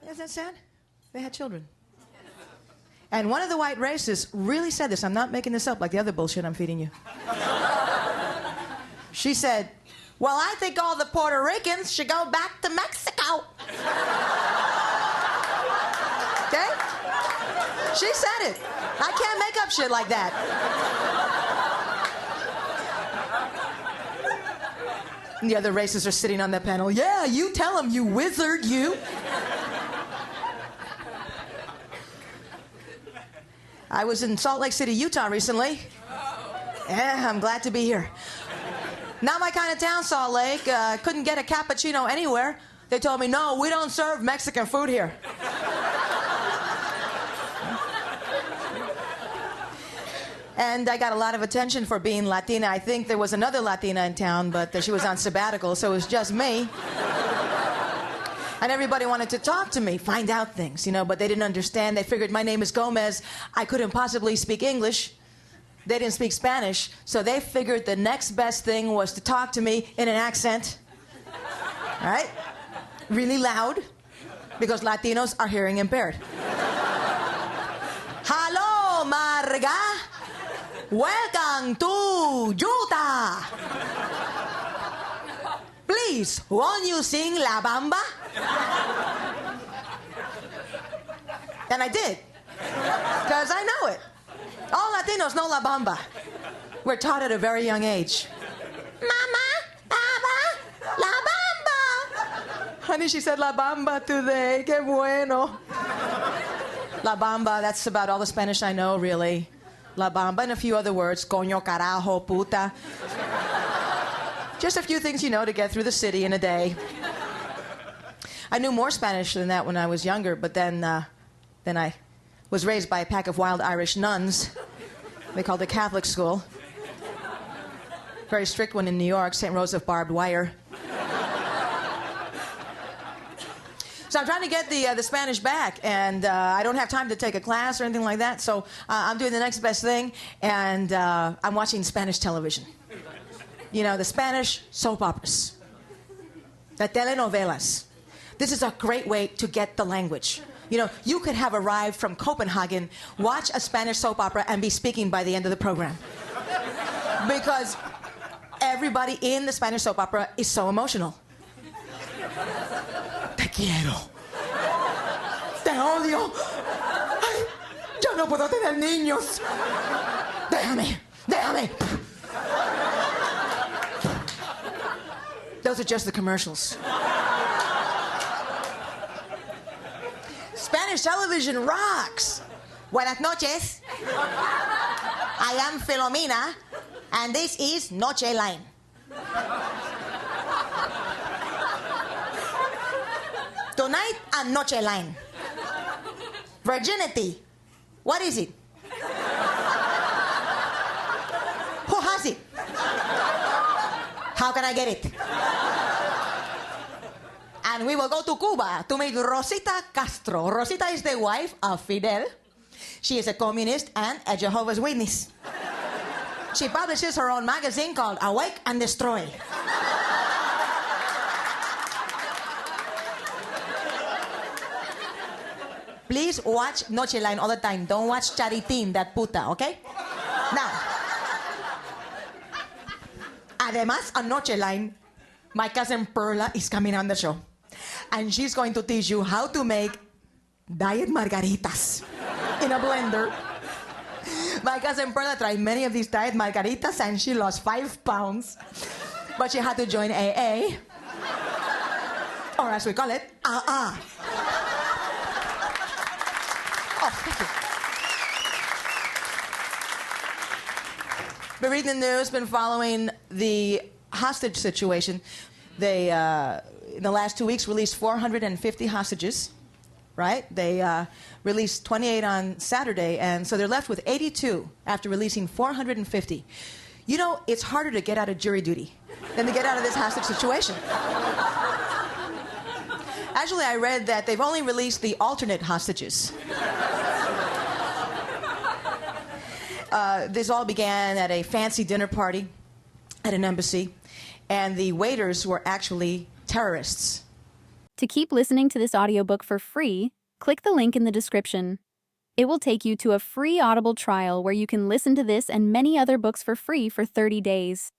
Isn't that sad? They had children. And one of the white racists really said this. I'm not making this up like the other bullshit I'm feeding you. She said, well, I think all the Puerto Ricans should go back to Mexico. Okay? She said it. I can't make up shit like that. And the other racists are sitting on that panel. Yeah, you tell them, you wizard, you. I was in Salt Lake City, Utah recently. Yeah, I'm glad to be here. Not my kind of town, Salt Lake. Couldn't get a cappuccino anywhere. They told me, no, we don't serve Mexican food here. And I got a lot of attention for being Latina. I think there was another Latina in town, but she was on sabbatical, so it was just me. And everybody wanted to talk to me, find out things, you know, but they didn't understand. They figured my name is Gomez. I couldn't possibly speak English. They didn't speak Spanish, so they figured the next best thing was to talk to me in an accent. All right? Really loud, because Latinos are hearing impaired. Hello, Marga. Welcome to Utah. Please, won't you sing La Bamba? And I did, because I know it. All Latinos know La Bamba. We're taught at a very young age. Mama, Papa, La Bamba. Honey, she said La Bamba today. Que bueno. La Bamba, that's about all the Spanish I know, really. La Bamba and a few other words. Coño, carajo, puta. Just a few things you know to get through the city in a day. I knew more Spanish than that when I was younger, but then I was raised by a pack of wild Irish nuns. They called it Catholic school. Very strict one in New York, St. Rose of Barbed Wire. So I'm trying to get the Spanish back, and I don't have time to take a class or anything like that, so I'm doing the next best thing, and I'm watching Spanish television. You know, the Spanish soap operas, the telenovelas. This is a great way to get the language. You know, you could have arrived from Copenhagen, watch a Spanish soap opera, and be speaking by the end of the program. Because everybody in the Spanish soap opera is so emotional. Te quiero. Te odio. Ay, yo no puedo tener niños. Déjame, déjame. Those are just the commercials. Spanish television rocks. Buenas noches. I am Filomena, and this is Noche Line. Tonight on Noche Line. Virginity. What is it? Who has it? How can I get it? And we will go to Cuba to meet Rosita Castro. Rosita is the wife of Fidel. She is a communist and a Jehovah's Witness. She publishes her own magazine called Awake and Destroy. Please watch Noche Line all the time. Don't watch Charitín, that puta, okay? Now, además, on Noche Line, my cousin Perla is coming on the show. And she's going to teach you how to make diet margaritas in a blender. My cousin Perla tried many of these diet margaritas and she lost 5 pounds. But she had to join AA. Or as we call it, AA. Oh, thank you. Been reading the news, been following the hostage situation. They, in the last 2 weeks, released 450 hostages, right? They released 28 on Saturday, and so they're left with 82 after releasing 450. You know, it's harder to get out of jury duty than to get out of this hostage situation. Actually, I read that they've only released the alternate hostages. This all began at a fancy dinner party at an embassy, and the waiters were actually terrorists. To keep listening to this audiobook for free, click the link in the description. It will take you to a free Audible trial where you can listen to this and many other books for free for 30 days.